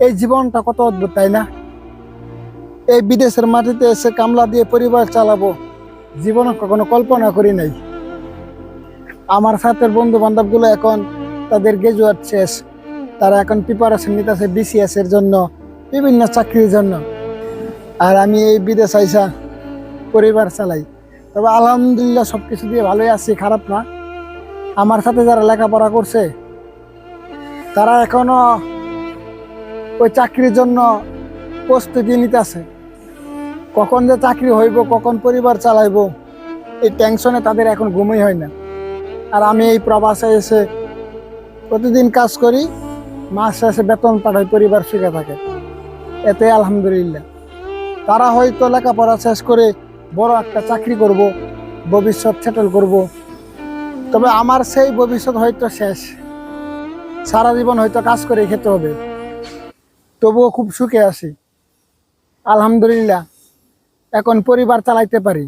এই জীবনটা কত অদ্ভুত, তাই না? এই বিদেশের মাটিতে এসে কামলা দিয়ে পরিবার চালাবো, জীবনে কখনো কল্পনা করি নাই। আমার সাথে বন্ধু বান্ধব গুলো এখন তাদের গ্রাজুয়েট শেষ, তারা এখন প্রিপারেশন নিতেছে বিসিএস এর জন্য, বিভিন্ন চাকরির জন্য। আর আমি এই বিদেশ আইসা পরিবার চালাই। তবে আলহামদুলিল্লাহ সবকিছু দিয়ে ভালোই আছি, খারাপ না। আমার সাথে যারা লেখাপড়া করছে তারা এখনো ওই চাকরির জন্য প্রস্তুতি নিতেছে। কখন যে চাকরি হইব, কখন পরিবার চালাইবো, এই টেনশনে তাদের এখন ঘুমই হয় না। আর আমি এই প্রবাসে এসে প্রতিদিন কাজ করি, মাস শেষে বেতন পাঠাই, পরিবার সুখে থাকে, এতে আলহামদুলিল্লাহ। তারা হয়তো লেখাপড়া শেষ করে বড় একটা চাকরি করব, ভবিষ্যৎ সেটেল করব। তবে আমার সেই ভবিষ্যৎ হয়তো শেষ, সারা জীবন হয়তো কাজ করে খেতে হবে। তবুও খুব সুখে আছি, আলহামদুলিল্লাহ। এখন পরিবার চালাইতে পারি।